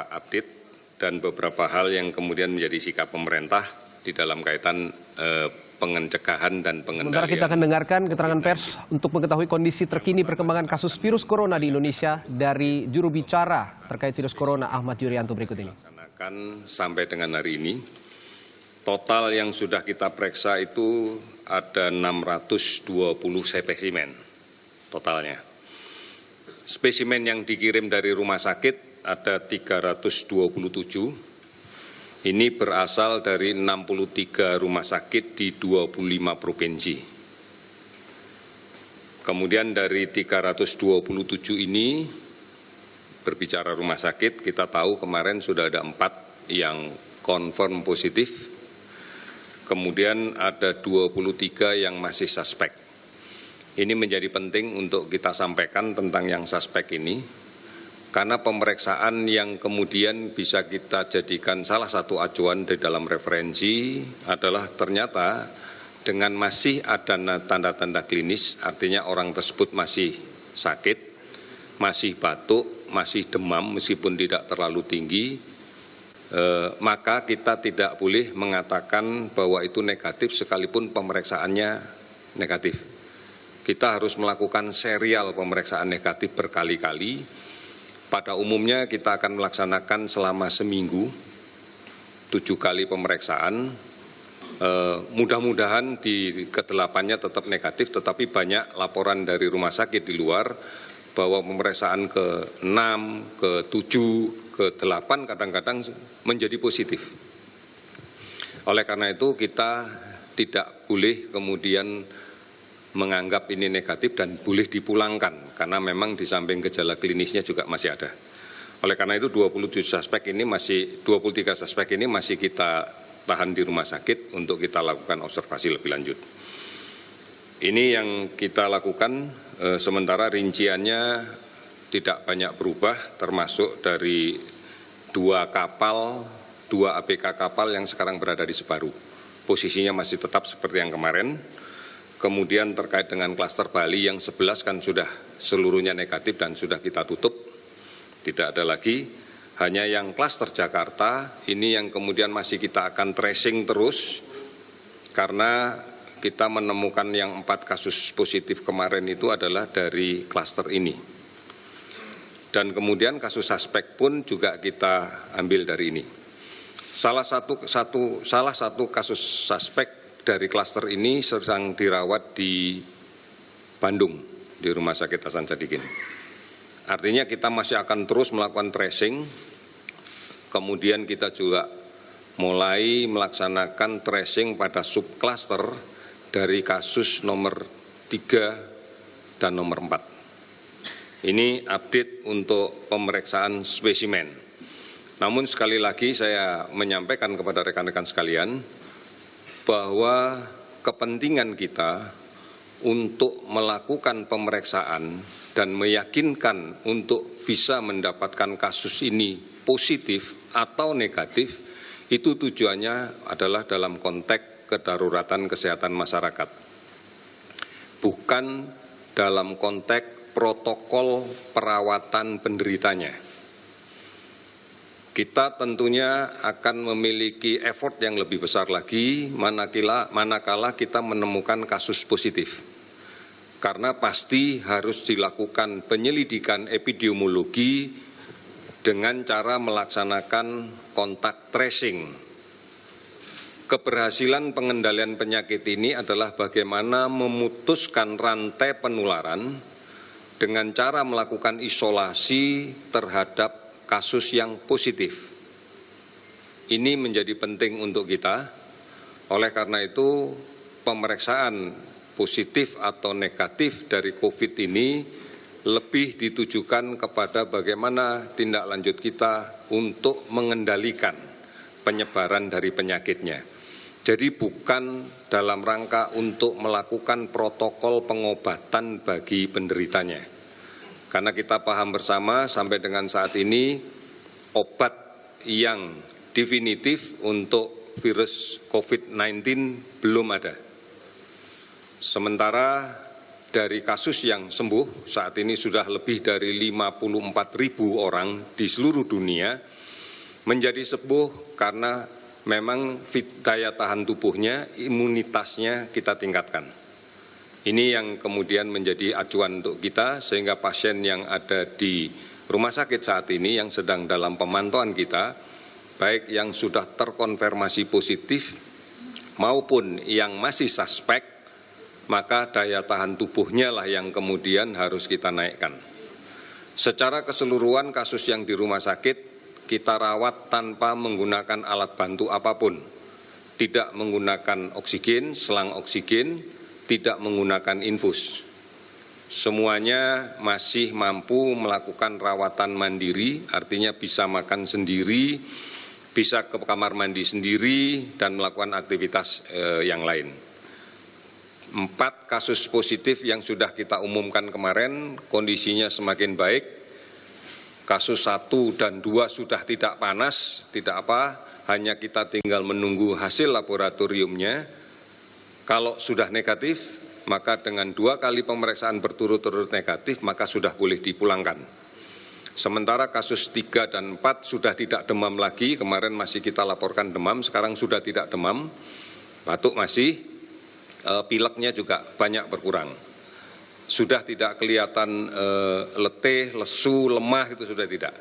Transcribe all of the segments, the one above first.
update dan beberapa hal yang kemudian menjadi sikap pemerintah di dalam kaitan pencegahan dan pengendalian. Sementara kita akan dengarkan keterangan pers untuk mengetahui kondisi terkini perkembangan kasus virus corona di Indonesia dari juru bicara terkait virus corona Ahmad Yuryanto berikut ini. Sampai dengan hari ini, total yang sudah kita periksa itu ada 620 spesimen totalnya. Spesimen yang dikirim dari rumah sakit ada 327. Ini berasal dari 63 rumah sakit di 25 provinsi. Kemudian dari 327 ini, berbicara rumah sakit, kita tahu kemarin sudah ada 4 yang confirm positif. Kemudian ada 23 yang masih suspek. Ini menjadi penting untuk kita sampaikan tentang yang suspek ini, karena pemeriksaan yang kemudian bisa kita jadikan salah satu acuan di dalam referensi adalah ternyata dengan masih ada tanda-tanda klinis, artinya orang tersebut masih sakit, masih batuk, masih demam meskipun tidak terlalu tinggi, maka kita tidak boleh mengatakan bahwa itu negatif sekalipun pemeriksaannya negatif. Kita harus melakukan serial pemeriksaan negatif berkali-kali. Pada umumnya kita akan melaksanakan selama seminggu 7 kali pemeriksaan. Mudah-mudahan di ke-8-nya tetap negatif, tetapi banyak laporan dari rumah sakit di luar bahwa pemeriksaan ke-6, ke-7, ke-8 kadang-kadang menjadi positif. Oleh karena itu kita tidak boleh kemudian menganggap ini negatif dan boleh dipulangkan, karena memang di samping gejala klinisnya juga masih ada. Oleh karena itu 23 suspek ini masih kita tahan di rumah sakit untuk kita lakukan observasi lebih lanjut. Ini yang kita lakukan, sementara rinciannya tidak banyak berubah, termasuk dari 2 ABK kapal yang sekarang berada di Sebaru. Posisinya masih tetap seperti yang kemarin. Kemudian terkait dengan klaster Bali yang 11 kan sudah seluruhnya negatif dan sudah kita tutup, tidak ada lagi. Hanya yang klaster Jakarta ini yang kemudian masih kita akan tracing terus, karena kita menemukan yang 4 kasus positif kemarin itu adalah dari klaster ini. Dan kemudian kasus suspek pun juga kita ambil dari ini. Salah satu kasus suspek dari klaster ini sedang dirawat di Bandung, di Rumah Sakit Hasan Sadikin. Artinya kita masih akan terus melakukan tracing, kemudian kita juga mulai melaksanakan tracing pada subklaster dari kasus nomor 3 dan nomor 4. Ini update untuk pemeriksaan spesimen. Namun sekali lagi saya menyampaikan kepada rekan-rekan sekalian, bahwa kepentingan kita untuk melakukan pemeriksaan dan meyakinkan untuk bisa mendapatkan kasus ini positif atau negatif, itu tujuannya adalah dalam konteks kedaruratan kesehatan masyarakat, bukan dalam konteks protokol perawatan penderitanya. Kita tentunya akan memiliki effort yang lebih besar lagi manakala kita menemukan kasus positif. Karena pasti harus dilakukan penyelidikan epidemiologi dengan cara melaksanakan kontak tracing. Keberhasilan pengendalian penyakit ini adalah bagaimana memutuskan rantai penularan dengan cara melakukan isolasi terhadap kasus yang positif. Ini menjadi penting untuk kita. Oleh karena itu, pemeriksaan positif atau negatif dari COVID ini lebih ditujukan kepada bagaimana tindak lanjut kita untuk mengendalikan penyebaran dari penyakitnya. Jadi bukan dalam rangka untuk melakukan protokol pengobatan bagi penderitanya. Karena kita paham bersama sampai dengan saat ini obat yang definitif untuk virus COVID-19 belum ada. Sementara dari kasus yang sembuh saat ini sudah lebih dari 54.000 orang di seluruh dunia, Menjadi sembuh karena memang daya tahan tubuhnya, imunitasnya kita tingkatkan. Ini yang kemudian menjadi acuan untuk kita, sehingga pasien yang ada di rumah sakit saat ini yang sedang dalam pemantauan kita, baik yang sudah terkonfirmasi positif maupun yang masih suspek, maka daya tahan tubuhnya lah yang kemudian harus kita naikkan. Secara keseluruhan kasus yang di rumah sakit kita rawat tanpa menggunakan alat bantu apapun, tidak menggunakan oksigen, selang oksigen, tidak menggunakan infus. Semuanya masih mampu melakukan rawatan mandiri, artinya bisa makan sendiri, bisa ke kamar mandi sendiri, dan melakukan aktivitas yang lain. 4 kasus positif yang sudah kita umumkan kemarin, kondisinya semakin baik. Kasus 1 dan 2 sudah tidak panas, tidak apa, hanya kita tinggal menunggu hasil laboratoriumnya. Kalau sudah negatif, maka dengan 2 kali pemeriksaan berturut-turut negatif, maka sudah boleh dipulangkan. Sementara kasus 3 dan 4 sudah tidak demam lagi, kemarin masih kita laporkan demam, sekarang sudah tidak demam, batuk masih, pileknya juga banyak berkurang. Sudah tidak kelihatan letih, lesu, lemah, itu sudah tidak.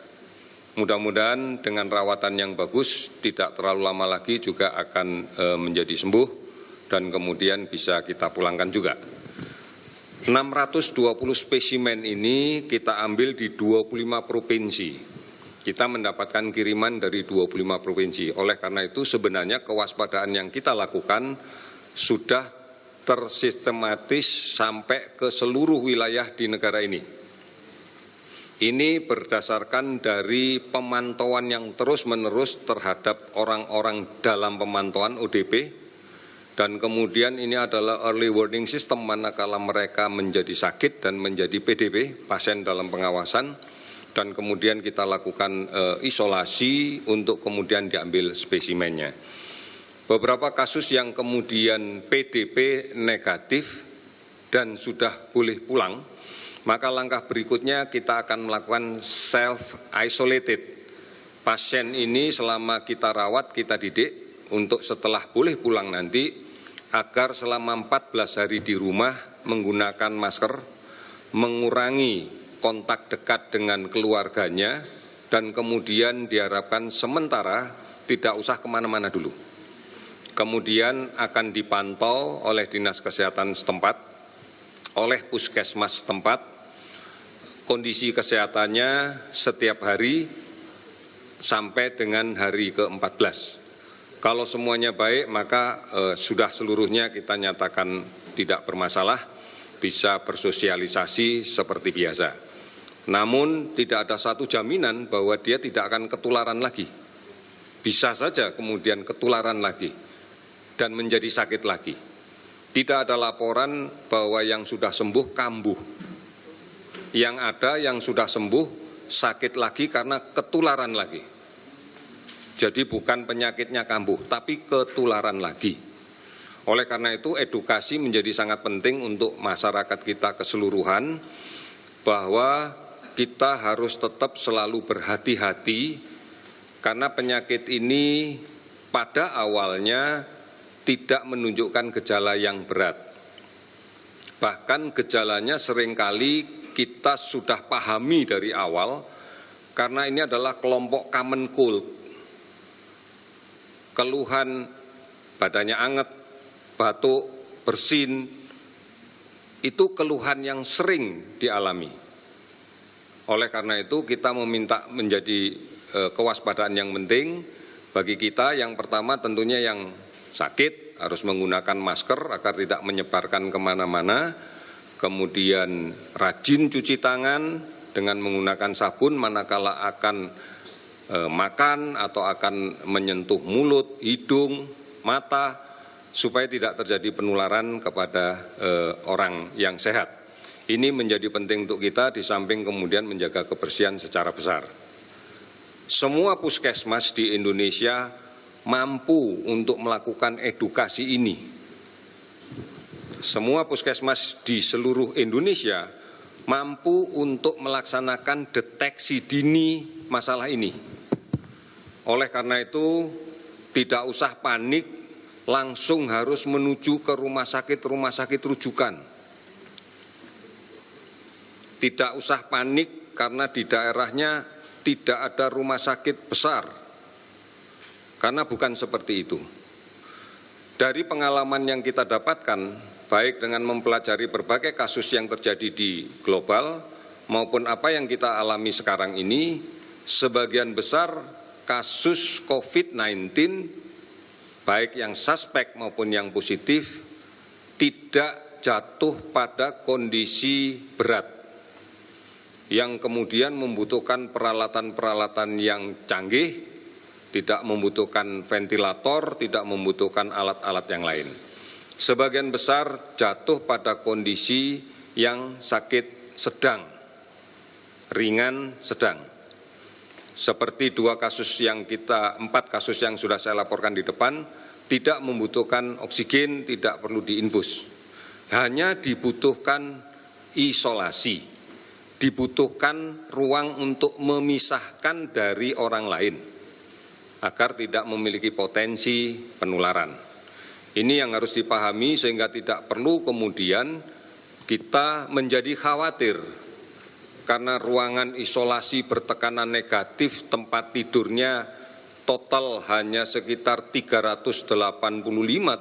Mudah-mudahan dengan rawatan yang bagus, tidak terlalu lama lagi juga akan menjadi sembuh dan kemudian bisa kita pulangkan juga. 620 spesimen ini kita ambil di 25 provinsi. Kita mendapatkan kiriman dari 25 provinsi. Oleh karena itu sebenarnya kewaspadaan yang kita lakukan sudah tersistematis sampai ke seluruh wilayah di negara ini. Ini berdasarkan dari pemantauan yang terus-menerus terhadap orang-orang dalam pemantauan ODP, dan kemudian ini adalah early warning system manakala mereka menjadi sakit dan menjadi PDP, pasien dalam pengawasan, dan kemudian kita lakukan isolasi untuk kemudian diambil spesimennya. Beberapa kasus yang kemudian PDP negatif dan sudah boleh pulang, maka langkah berikutnya kita akan melakukan self-isolated. Pasien ini selama kita rawat, kita didik untuk setelah boleh pulang nanti, agar selama 14 hari di rumah menggunakan masker, mengurangi kontak dekat dengan keluarganya, dan kemudian diharapkan sementara tidak usah kemana-mana dulu. Kemudian akan dipantau oleh Dinas Kesehatan setempat, oleh puskesmas setempat, kondisi kesehatannya setiap hari sampai dengan hari ke-14. Kalau semuanya baik, maka sudah seluruhnya kita nyatakan tidak bermasalah, bisa bersosialisasi seperti biasa. Namun tidak ada satu jaminan bahwa dia tidak akan ketularan lagi. Bisa saja kemudian ketularan lagi dan menjadi sakit lagi. Tidak ada laporan bahwa yang sudah sembuh kambuh. Yang ada yang sudah sembuh sakit lagi karena ketularan lagi. Jadi bukan penyakitnya kambuh, tapi ketularan lagi. Oleh karena itu edukasi menjadi sangat penting untuk masyarakat kita keseluruhan, bahwa kita harus tetap selalu berhati-hati, karena penyakit ini pada awalnya tidak menunjukkan gejala yang berat. Bahkan gejalanya seringkali kita sudah pahami dari awal, karena ini adalah kelompok common cold. Keluhan badannya anget, batuk, bersin, itu keluhan yang sering dialami. Oleh karena itu kita meminta menjadi kewaspadaan yang penting bagi kita. Yang pertama tentunya yang sakit harus menggunakan masker agar tidak menyebarkan kemana-mana. Kemudian rajin cuci tangan dengan menggunakan sabun manakala akan makan atau akan menyentuh mulut, hidung, mata, supaya tidak terjadi penularan kepada orang yang sehat. Ini menjadi penting untuk kita, di samping kemudian menjaga kebersihan secara besar. Semua puskesmas di Indonesia mampu untuk melakukan edukasi ini. Semua puskesmas di seluruh Indonesia mampu untuk melaksanakan deteksi dini masalah ini. Oleh karena itu, tidak usah panik, langsung harus menuju ke rumah sakit rujukan. Tidak usah panik karena di daerahnya tidak ada rumah sakit besar, karena bukan seperti itu. Dari pengalaman yang kita dapatkan, baik dengan mempelajari berbagai kasus yang terjadi di global, maupun apa yang kita alami sekarang ini, sebagian besar kasus COVID-19, baik yang suspek maupun yang positif, tidak jatuh pada kondisi berat, yang kemudian membutuhkan peralatan-peralatan yang canggih, tidak membutuhkan ventilator, tidak membutuhkan alat-alat yang lain. Sebagian besar jatuh pada kondisi yang sakit sedang, ringan, sedang. Seperti 4 kasus yang sudah saya laporkan di depan, tidak membutuhkan oksigen, tidak perlu diinfus. Hanya dibutuhkan isolasi, dibutuhkan ruang untuk memisahkan dari orang lain, agar tidak memiliki potensi penularan. Ini yang harus dipahami sehingga tidak perlu kemudian kita menjadi khawatir karena ruangan isolasi bertekanan negatif, tempat tidurnya total hanya sekitar 385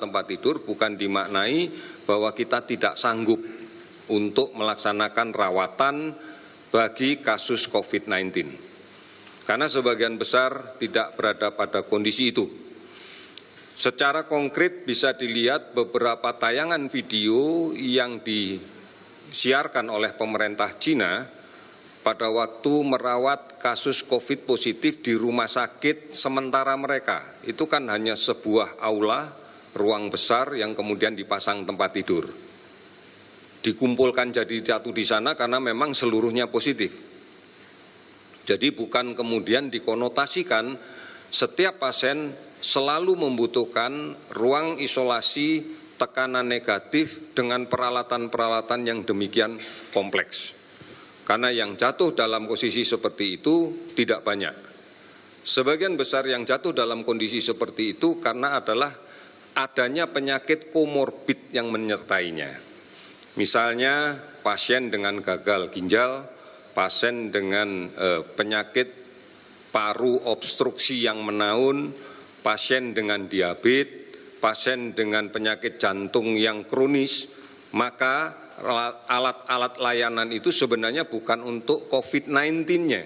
tempat tidur, bukan dimaknai bahwa kita tidak sanggup untuk melaksanakan rawatan bagi kasus COVID-19. Karena sebagian besar tidak berada pada kondisi itu. Secara konkret bisa dilihat beberapa tayangan video yang disiarkan oleh pemerintah China pada waktu merawat kasus COVID positif di rumah sakit sementara mereka. Itu kan hanya sebuah aula, ruang besar yang kemudian dipasang tempat tidur. Dikumpulkan jadi satu di sana karena memang seluruhnya positif. Jadi bukan kemudian dikonotasikan setiap pasien selalu membutuhkan ruang isolasi tekanan negatif dengan peralatan-peralatan yang demikian kompleks. Karena yang jatuh dalam posisi seperti itu tidak banyak. Sebagian besar yang jatuh dalam kondisi seperti itu karena adalah adanya penyakit komorbid yang menyertainya. Misalnya pasien dengan gagal ginjal, pasien dengan penyakit paru obstruksi yang menaun, pasien dengan diabetes, pasien dengan penyakit jantung yang kronis, maka alat-alat layanan itu sebenarnya bukan untuk COVID-19-nya.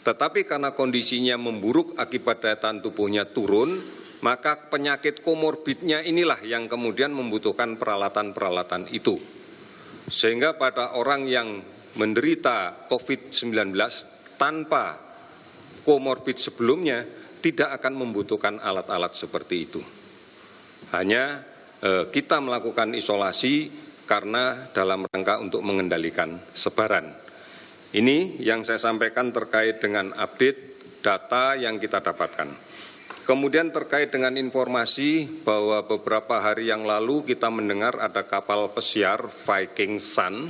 Tetapi karena kondisinya memburuk akibat daya tahan tubuhnya turun, maka penyakit komorbidnya inilah yang kemudian membutuhkan peralatan-peralatan itu. Sehingga pada orang yang menderita COVID-19 tanpa komorbid sebelumnya tidak akan membutuhkan alat-alat seperti itu. Hanya kita melakukan isolasi karena dalam rangka untuk mengendalikan sebaran. Ini yang saya sampaikan terkait dengan update data yang kita dapatkan. Kemudian terkait dengan informasi bahwa beberapa hari yang lalu kita mendengar ada kapal pesiar Viking Sun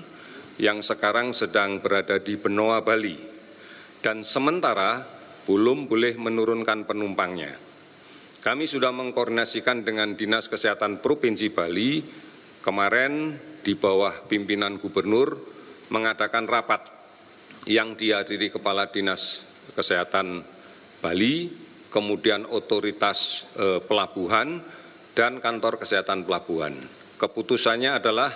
yang sekarang sedang berada di Benoa, Bali, dan sementara belum boleh menurunkan penumpangnya. Kami sudah mengkoordinasikan dengan Dinas Kesehatan Provinsi Bali, kemarin di bawah pimpinan Gubernur mengadakan rapat yang dihadiri Kepala Dinas Kesehatan Bali, kemudian otoritas pelabuhan, dan kantor kesehatan pelabuhan. Keputusannya adalah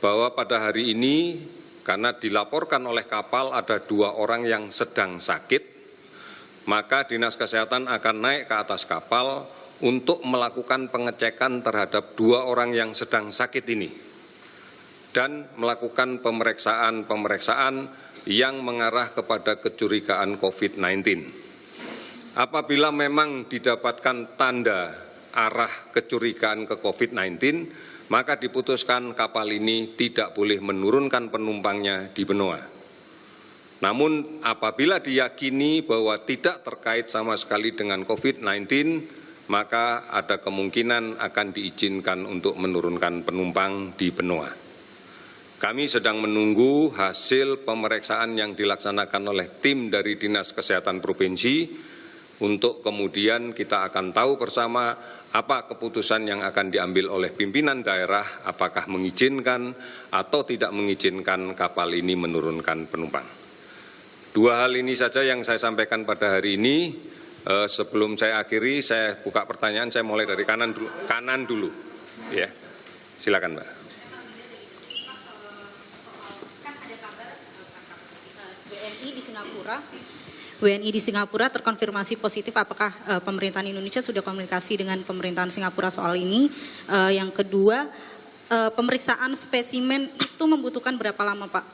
bahwa pada hari ini karena dilaporkan oleh kapal ada 2 orang yang sedang sakit, maka Dinas Kesehatan akan naik ke atas kapal untuk melakukan pengecekan terhadap 2 orang yang sedang sakit ini dan melakukan pemeriksaan yang mengarah kepada kecurigaan COVID-19. Apabila memang didapatkan tanda arah kecurigaan ke COVID-19, maka diputuskan kapal ini tidak boleh menurunkan penumpangnya di Benoa. Namun apabila diyakini bahwa tidak terkait sama sekali dengan COVID-19, maka ada kemungkinan akan diizinkan untuk menurunkan penumpang di Benoa. Kami sedang menunggu hasil pemeriksaan yang dilaksanakan oleh tim dari Dinas Kesehatan Provinsi untuk kemudian kita akan tahu bersama apa keputusan yang akan diambil oleh pimpinan daerah, apakah mengizinkan atau tidak mengizinkan kapal ini menurunkan penumpang. Dua hal ini saja yang saya sampaikan pada hari ini. Sebelum saya akhiri, saya buka pertanyaan, saya mulai dari kanan dulu. Ya, silakan Mbak. Kan ada kabar WNI di Singapura terkonfirmasi positif. Apakah pemerintahan Indonesia sudah komunikasi dengan pemerintahan Singapura soal ini? Yang kedua, pemeriksaan spesimen itu membutuhkan berapa lama Pak?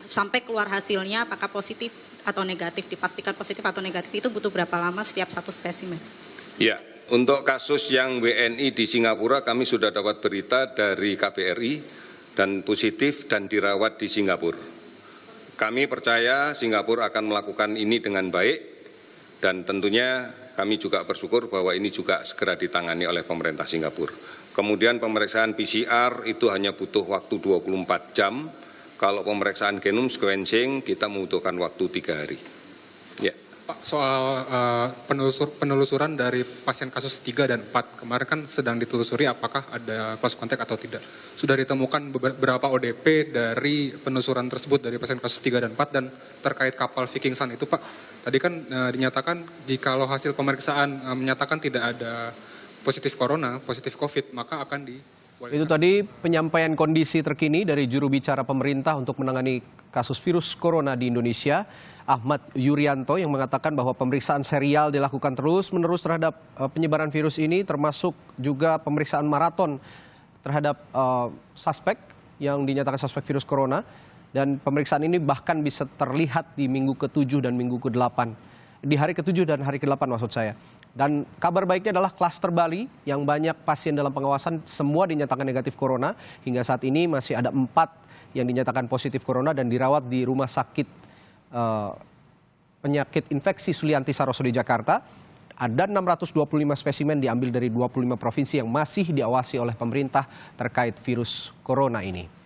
Sampai keluar hasilnya apakah positif atau negatif, dipastikan positif atau negatif itu butuh berapa lama setiap satu spesimen? Ya, untuk kasus yang WNI di Singapura kami sudah dapat berita dari KBRI dan positif dan dirawat di Singapura. Kami percaya Singapura akan melakukan ini dengan baik dan tentunya kami juga bersyukur bahwa ini juga segera ditangani oleh pemerintah Singapura. Kemudian pemeriksaan PCR itu hanya butuh waktu 24 jam. Kalau pemeriksaan genome sequencing kita membutuhkan waktu 3 hari. Ya. Pak, soal penelusuran dari pasien kasus 3 dan 4, kemarin kan sedang ditelusuri apakah ada close contact atau tidak. Sudah ditemukan beberapa ODP dari penelusuran tersebut dari pasien kasus 3 dan 4 dan terkait kapal Viking Sun itu Pak. Tadi kan dinyatakan jikalau hasil pemeriksaan menyatakan tidak ada positif corona, positif COVID, maka akan Itu tadi penyampaian kondisi terkini dari juru bicara pemerintah untuk menangani kasus virus corona di Indonesia, Ahmad Yuryanto, yang mengatakan bahwa pemeriksaan serial dilakukan terus-menerus terhadap penyebaran virus ini, termasuk juga pemeriksaan maraton terhadap suspek yang dinyatakan suspek virus corona, dan pemeriksaan ini bahkan bisa terlihat di minggu ke-7 dan minggu ke-8. Di hari ke-7 dan hari ke-8 maksud saya. Dan kabar baiknya adalah klaster Bali yang banyak pasien dalam pengawasan semua dinyatakan negatif corona. Hingga saat ini masih ada 4 yang dinyatakan positif corona dan dirawat di rumah sakit penyakit infeksi Sulianti Saroso di Jakarta. Ada 625 spesimen diambil dari 25 provinsi yang masih diawasi oleh pemerintah terkait virus corona ini.